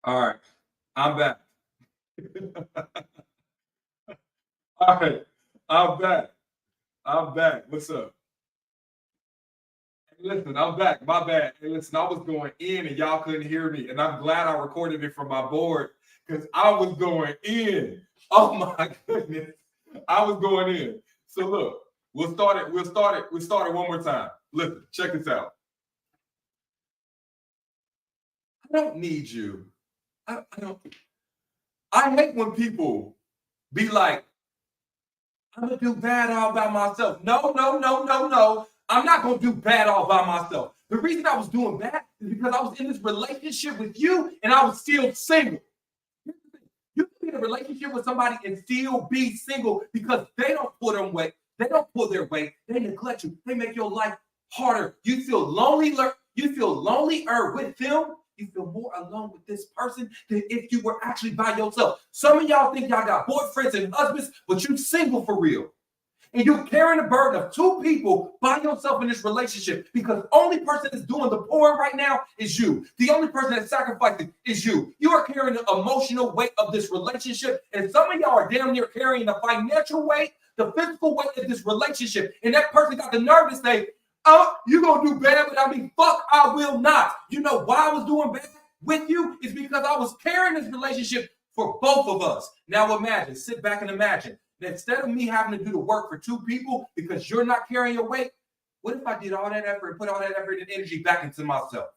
All right, I'm back. All right, I'm back. I'm back. What's up? Hey, listen, I'm back. My bad. Hey, listen, I was going in and y'all couldn't hear me, and I'm glad I recorded it from my board because I was going in. Oh my goodness, I was going in. So look, we'll start it. We'll start it one more time. Listen, check this out. I don't need you. I don't. I hate when people be like, I'm gonna do bad all by myself. No, no, no, no, no. I'm not gonna do bad all by myself. The reason I was doing bad is because I was in this relationship with you and I was still single. You can be in a relationship with somebody and still be single because they don't pull their weight. They don't pull their weight. They neglect you. They make your life harder. You feel lonely. You feel lonelier with them. You feel more alone with this person than if you were actually by yourself. Some of y'all think y'all got boyfriends and husbands, but you single for real. And you're carrying the burden of two people by yourself in this relationship because the only person that's doing the pouring right now is you. The only person that's sacrificing is you. You are carrying the emotional weight of this relationship, and some of y'all are damn near carrying the financial weight, the physical weight of this relationship. And that person got the nerve to say, "Oh, you're gonna do bad, but I mean, fuck, I will not." You know why I was doing bad with you? Is because I was carrying this relationship for both of us. Now imagine, sit back and imagine. Instead of me having to do the work for two people because you're not carrying your weight, what if I did all that effort and put all that effort and energy back into myself?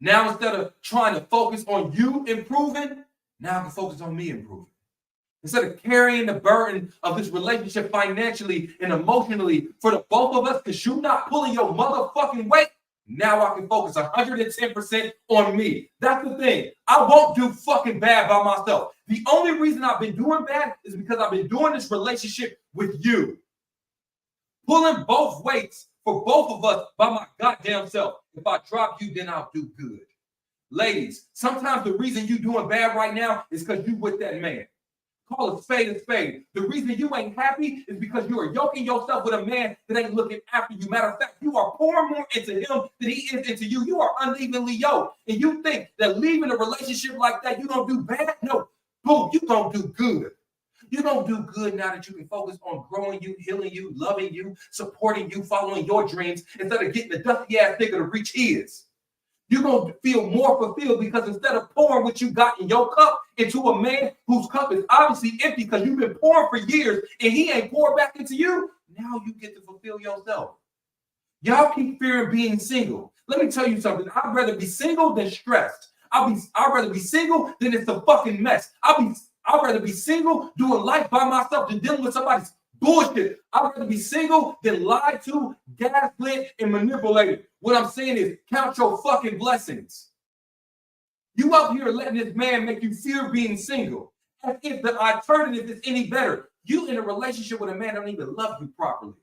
Now, instead of trying to focus on you improving, now I can focus on me improving. Instead of carrying the burden of this relationship financially and emotionally for the both of us, because you're not pulling your motherfucking weight, now I can focus 110% on me. That's the thing. I won't do fucking bad by myself. The only reason I've been doing bad is because I've been doing this relationship with you. Pulling both weights for both of us by my goddamn self. If I drop you, then I'll do good. Ladies, sometimes the reason you doing bad right now is because you with that man. Call a spade a spade. The reason you ain't happy is because you are yoking yourself with a man that ain't looking after you. Matter of fact, you are pouring more into him than he is into you. You are unevenly yoked. And you think that leaving a relationship like that, you don't do bad? No, boom, you don't do good. You don't do good now that you can focus on growing you, healing you, loving you, supporting you, following your dreams, instead of getting the dusty ass nigga to reach his. You're going to feel more fulfilled because instead of pouring what you got in your cup into a man whose cup is obviously empty because you've been pouring for years and he ain't poured back into you, now you get to fulfill yourself. Y'all keep fearing being single. Let me tell you something. I'd rather be single than stressed. I'd rather be single than it's a fucking mess. I'd rather be single doing life by myself than dealing with somebody's bullshit. I'd rather be single than lied to, gaslit, and manipulated. What I'm saying is count your fucking blessings. You out here letting this man make you fear being single. As if the alternative is any better. You in a relationship with a man that don't even love you properly.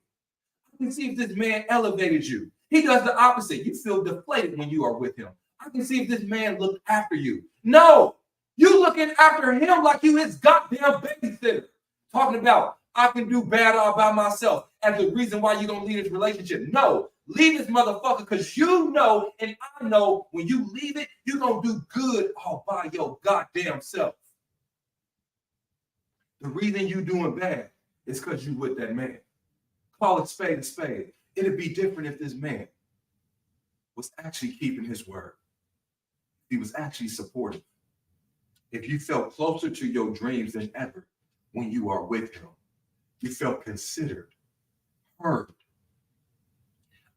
I can see if this man elevated you. He does the opposite. You feel deflated when you are with him. I can see if this man looked after you. No, you looking after him like you his goddamn babysitter. Talking about I can do bad all by myself as the reason why you don't leave this relationship. No, leave this motherfucker because you know and I know when you leave it, you're going to do good all by your goddamn self. The reason you doing bad is because you with that man. Call it spade a spade. It'd be different if this man was actually keeping his word. He was actually supportive. If you felt closer to your dreams than ever when you are with him, you felt considered, heard.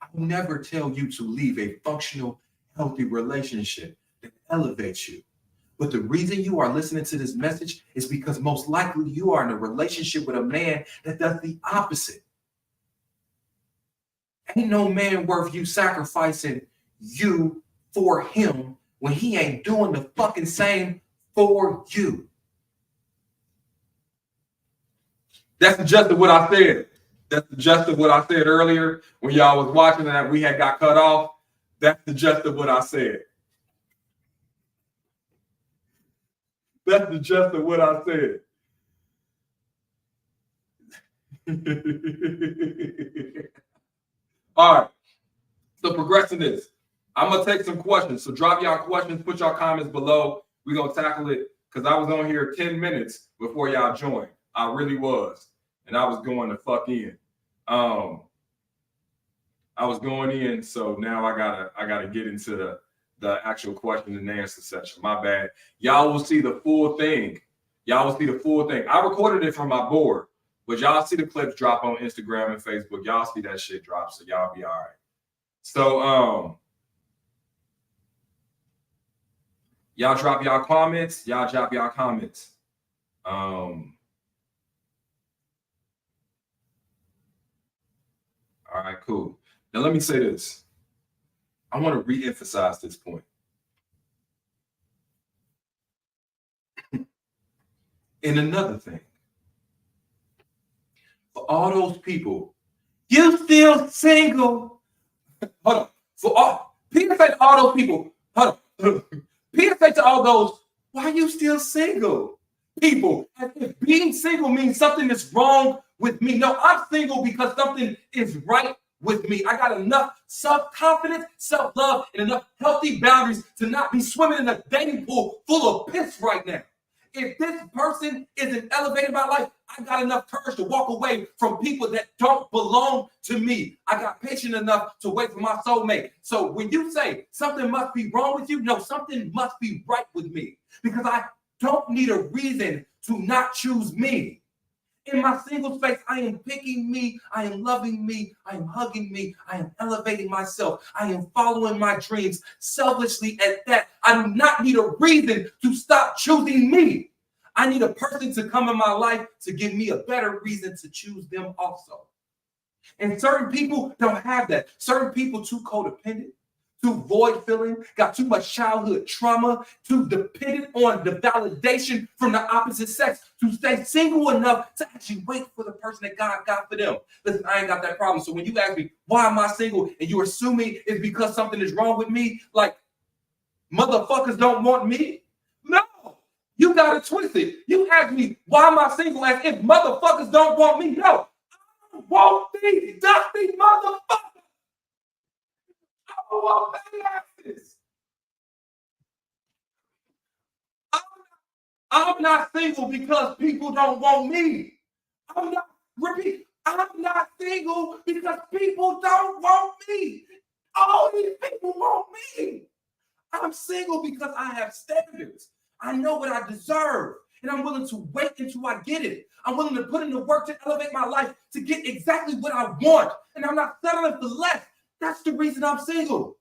I will never tell you to leave a functional, healthy relationship that elevates you. But the reason you are listening to this message is because most likely you are in a relationship with a man that does the opposite. Ain't no man worth you sacrificing you for him when he ain't doing the fucking same for you. That's the gist of what I said. That's the gist of what I said earlier when y'all was watching and we had got cut off. That's the gist of what I said. That's the gist of what I said. All right. So progressing this. I'm gonna take some questions. So drop y'all questions, put y'all comments below. We're gonna tackle it because I was on here 10 minutes before y'all joined. I really was. And I was going to fuck in. I was going in, so now I gotta get into the actual question and answer section. My bad. Y'all will see the full thing. Y'all will see the full thing. I recorded it from my board, but y'all see the clips drop on Instagram and Facebook. Y'all see that shit drop, so y'all be all right. So y'all drop y'all comments. Y'all drop y'all comments. All right, cool. Now let me say this. I want to re-emphasize this point. And another thing, for all those people, you still single. Hold on. For all Peter said to all those people, hold on. Peter said to all those, why are you still single? People, as if being single means something is wrong with me. No, I'm single because something is right with me. I got enough self-confidence, self-love, and enough healthy boundaries to not be swimming in a dating pool full of piss right now. If this person isn't elevated by life, I got enough courage to walk away from people that don't belong to me. I got patient enough to wait for my soulmate. So when you say something must be wrong with you, no, something must be right with me because I don't need a reason to not choose me. In my single space, I am picking me, I am loving me, I am hugging me, I am elevating myself, I am following my dreams selfishly at that. I do not need a reason to stop choosing me. I need a person to come in my life to give me a better reason to choose them also. And certain people don't have that. Certain people too codependent, too void filling, got too much childhood trauma, too dependent on the validation from the opposite sex to stay single enough to actually wait for the person that God got for them. Listen, I ain't got that problem. So when you ask me, why am I single? And you assuming it's because something is wrong with me, like motherfuckers don't want me? No, you got to twist it. You ask me, why am I single? As if motherfuckers don't want me. No, I want these dusty motherfuckers. I'm not single because people don't want me. I'm not single because people don't want me. All these people want me. I'm single because I have standards. I know what I deserve. And I'm willing to wait until I get it. I'm willing to put in the work to elevate my life to get exactly what I want. And I'm not settling for less. That's the reason I'm single.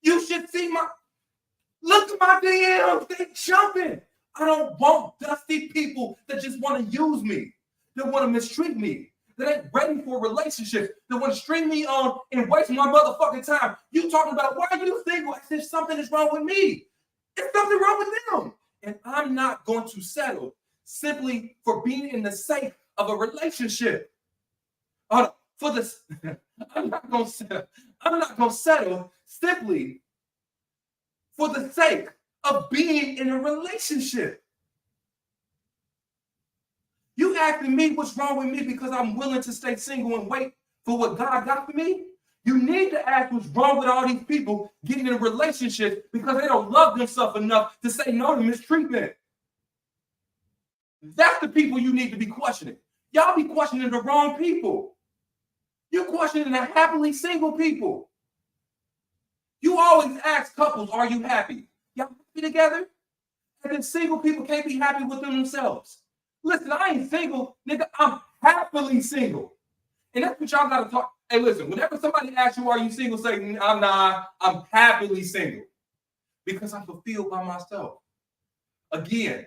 You should see look at my DMs. They jumping. I don't want dusty people that just want to use me, that want to mistreat me, that ain't ready for a relationship, that want to string me on and waste my motherfucking time. You talking about why are you single as if something is wrong with me? There's something wrong with them. And I'm not going to settle simply for being in the sake of a relationship. For this, I'm not going to settle simply for the sake of being in a relationship. You asking me what's wrong with me because I'm willing to stay single and wait for what God got for me? You need to ask what's wrong with all these people getting in a relationship because they don't love themselves enough to say no to mistreatment. That's the people you need to be questioning. Y'all be questioning the wrong people. You're questioning the happily single people. You always ask couples, are you happy? Y'all happy together? And then single people can't be happy with themselves. Listen, I ain't single, nigga. I'm happily single. And that's what y'all got to talk. Hey, listen, whenever somebody asks you, are you single? Say, I'm not. I'm happily single. Because I'm fulfilled by myself. Again,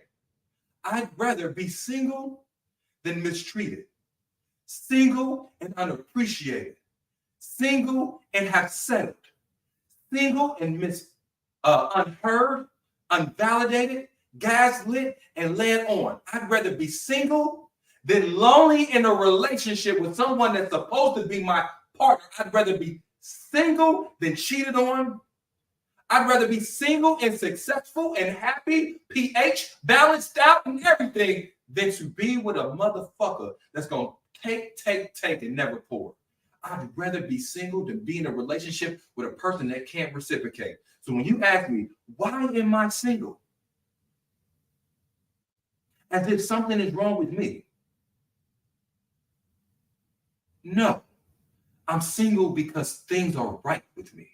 I'd rather be single than mistreated. Single and unappreciated. Single and have settled. Single and unheard, unvalidated, gaslit, and led on. I'd rather be single than lonely in a relationship with someone that's supposed to be my partner. I'd rather be single than cheated on. I'd rather be single and successful and happy, pH, balanced out, and everything than to be with a motherfucker that's going to take, and never pour. I'd rather be single than be in a relationship with a person that can't reciprocate. So when you ask me, why am I single? As if something is wrong with me. No, I'm single because things are right with me.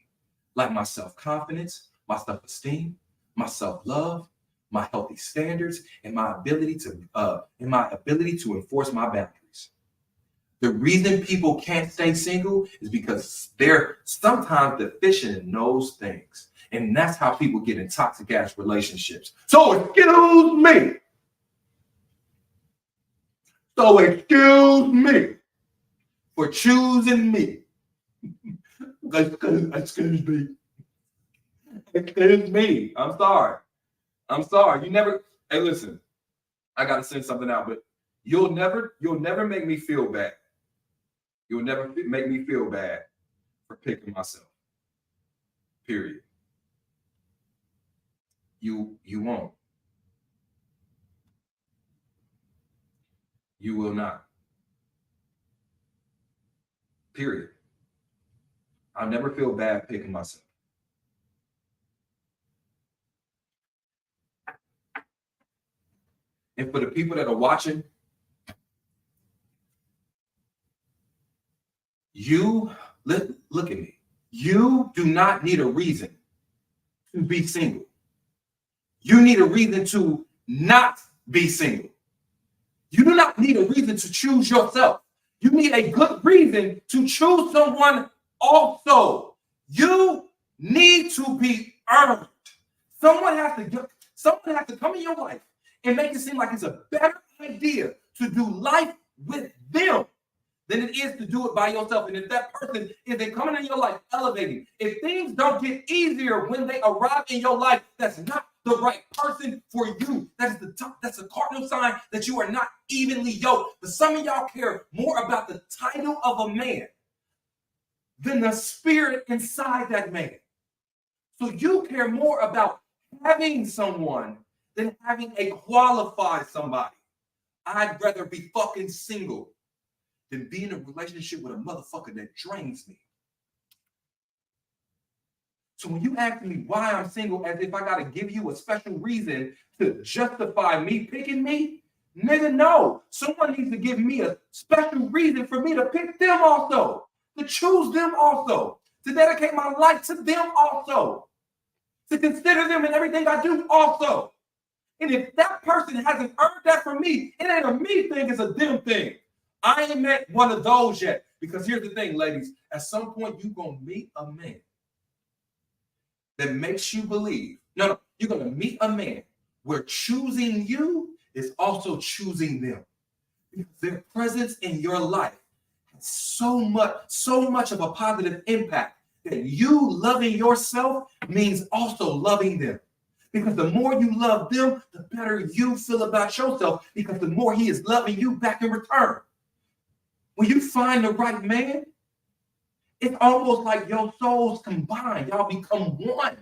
Like my self-confidence, my self-esteem, my self-love, my healthy standards, and my ability to enforce my boundaries. The reason people can't stay single is because they're sometimes deficient in those things. And that's how people get in toxic ass relationships. So excuse me. For choosing me. Excuse me. Excuse me. I'm sorry. You never. Hey, listen. I gotta send something out, but you'll never make me feel bad. You'll never make me feel bad for picking myself. Period. You won't. You will not. Period. I'll never feel bad picking myself. And for the people that are watching, look at me. You do not need a reason to be single. You need a reason to not be single. You do not need a reason to choose yourself. You need a good reason to choose someone also. You need to be earned. Someone has to come in your life and make it seem like it's a better idea to do life with them than it is to do it by yourself. And if that person isn't coming in your life elevating, if things don't get easier when they arrive in your life, that's not the right person for you. That's a cardinal sign that you are not evenly yoked. But some of y'all care more about the title of a man than the spirit inside that man. So you care more about having someone than having a qualified somebody. I'd rather be fucking single than be in a relationship with a motherfucker that drains me. So when you ask me why I'm single, as if I gotta give you a special reason to justify me picking me, nigga, no. Someone needs to give me a special reason for me to pick them also, to choose them also, to dedicate my life to them also, to consider them in everything I do also. And if that person hasn't earned that from me, it ain't a me thing, it's a them thing. I ain't met one of those yet. Because here's the thing, ladies. At some point, you're going to meet a man that makes you believe. No, you're going to meet a man where choosing you is also choosing them. Because their presence in your life has so much of a positive impact that you loving yourself means also loving them. Because the more you love them, the better you feel about yourself, because the more he is loving you back in return. When you find the right man, it's almost like your souls combine. Y'all become one.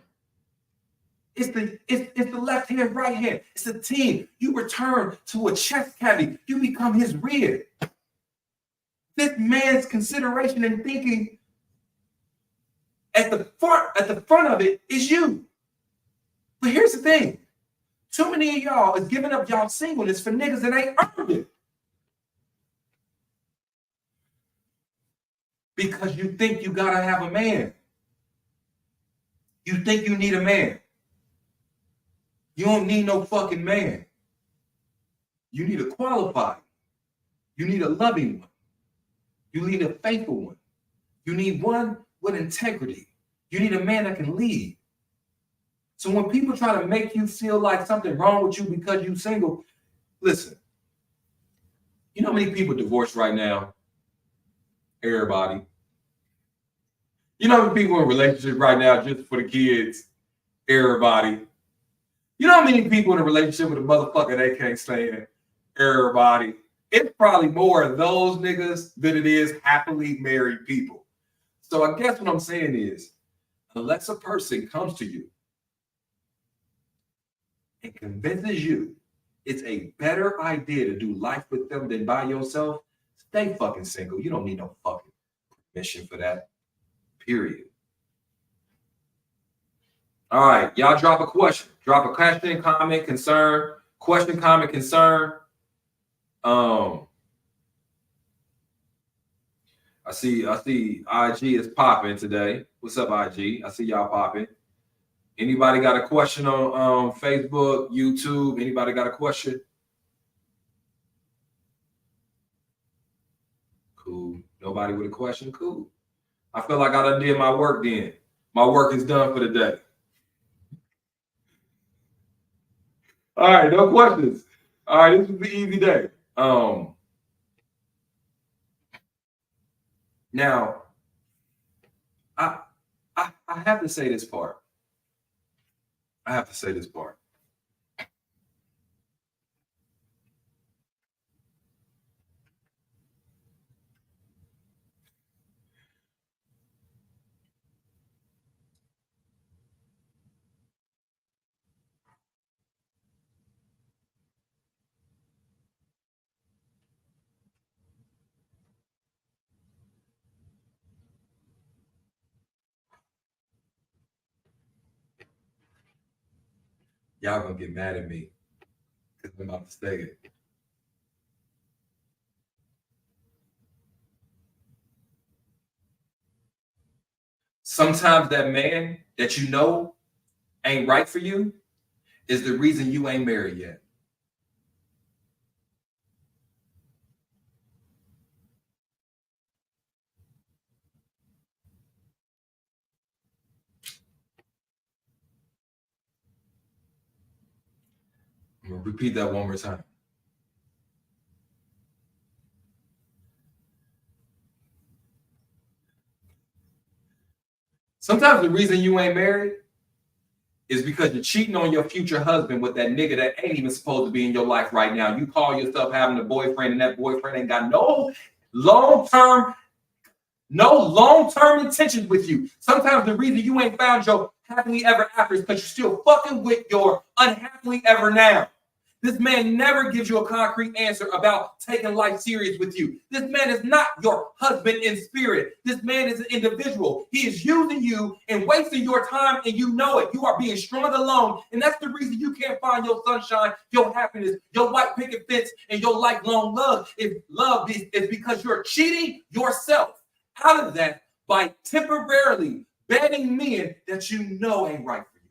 It's the left hand, right hand. It's a team. You return to a chest cavity. You become his rib. This man's consideration and thinking at the front of it is you. But here's the thing. Too many of y'all is giving up y'all singleness for niggas that ain't earned it. Because you think you gotta have a man. You think you need a man. You don't need no fucking man. You need a qualified. You need a loving one. You need a faithful one. You need one with integrity. You need a man that can lead. So when people try to make you feel like something wrong with you because you're single, listen. You know how many people divorced right now? Everybody. You know how many people in relationships right now just for the kids? Everybody. You know how many people in a relationship with a motherfucker they can't stand? Everybody. It's probably more of those niggas than it is happily married people. So I guess what I'm saying is, unless a person comes to you and convinces you it's a better idea to do life with them than by yourself, stay fucking single. You don't need no fucking mission for that. Period. All right, y'all drop a question. Drop a question, comment, concern. Question, comment, concern. I see IG is popping today. What's up, IG? I see y'all popping. Anybody got a question on Facebook, YouTube? Anybody got a question? Cool. Nobody with a question? Cool. I feel like I done did my work then. My work is done for the day. All right, no questions. All right, this was the easy day. Now, I have to say this part. I have to say this part. Y'all gonna get mad at me because I'm about to say it. Sometimes that man that you know ain't right for you is the reason you ain't married yet. I'm gonna repeat that one more time. Sometimes the reason you ain't married is because you're cheating on your future husband with that nigga that ain't even supposed to be in your life right now. You call yourself having a boyfriend, and that boyfriend ain't got no long-term intentions with you. Sometimes the reason you ain't found your happily ever after is because you're still fucking with your unhappily ever now. This man never gives you a concrete answer about taking life serious with you. This man is not your husband in spirit. This man is an individual. He is using you and wasting your time, and you know it. You are being strung alone, and that's the reason you can't find your sunshine, your happiness, your white picket fence, and your lifelong love. If love is because you're cheating yourself out of that by temporarily betting men that you know ain't right for you.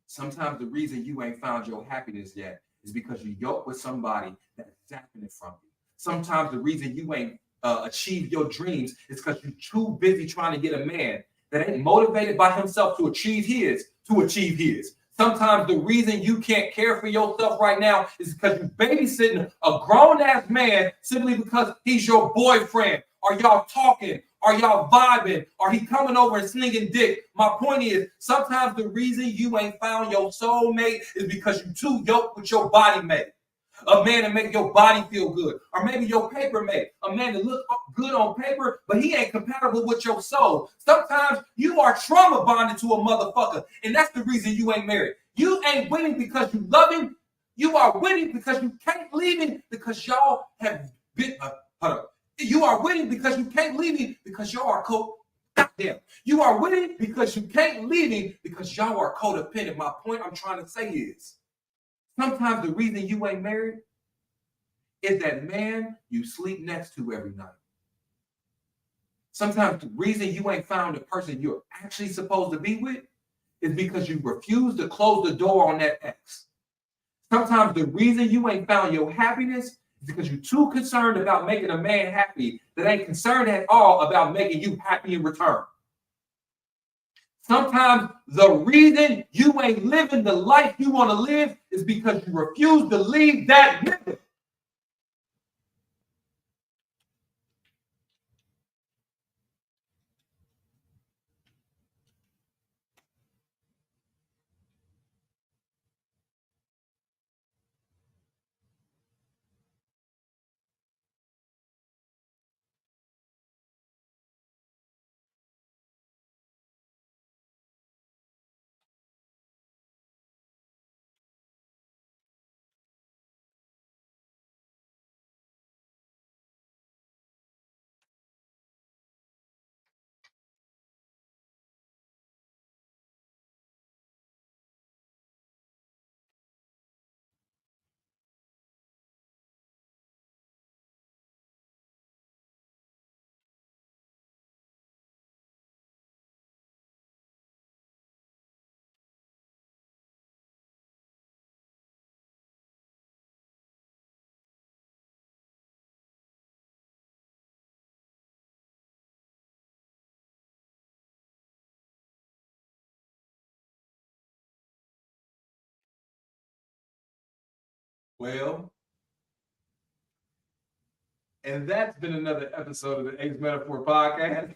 Sometimes the reason you ain't found your happiness yet is because you yoked with somebody that's zapping it from you. Sometimes the reason you ain't achieved your dreams is because you're too busy trying to get a man that ain't motivated by himself to achieve his. Sometimes the reason you can't care for yourself right now is because you're babysitting a grown-ass man simply because he's your boyfriend. Are y'all talking? Are y'all vibing? Are he coming over and slinging dick? My point is, sometimes the reason you ain't found your soulmate is because you too yoked with your body mate. A man to make your body feel good, or maybe your paper mate, a man to look good on paper, but he ain't compatible with your soul. Sometimes you are trauma bonded to a motherfucker, and that's the reason you ain't married. You ain't winning because you love him. You are winning because you can't leave him because y'all have been. Hold up. You are winning because you can't leave him because y'all are goddamn. You are winning because you can't leave him because y'all are codependent. My point I'm trying to say is sometimes the reason you ain't married is that man you sleep next to every night. Sometimes the reason you ain't found the person you're actually supposed to be with is because you refuse to close the door on that ex. Sometimes the reason you ain't found your happiness is because you're too concerned about making a man happy that ain't concerned at all about making you happy in return. Sometimes the reason you ain't living the life you want to live is because you refuse to leave that nigga. Well, and that's been another episode of the Ace Metaphor Podcast.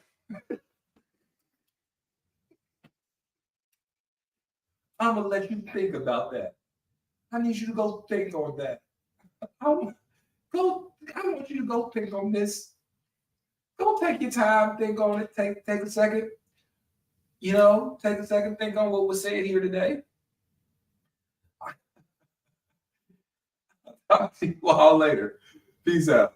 I'm gonna let you think about that. I need you to go think on that. I want you to go think on this. Go take your time, think on it. Take a second. Take a second, think on what was said here today. I'll see you all later. Peace out.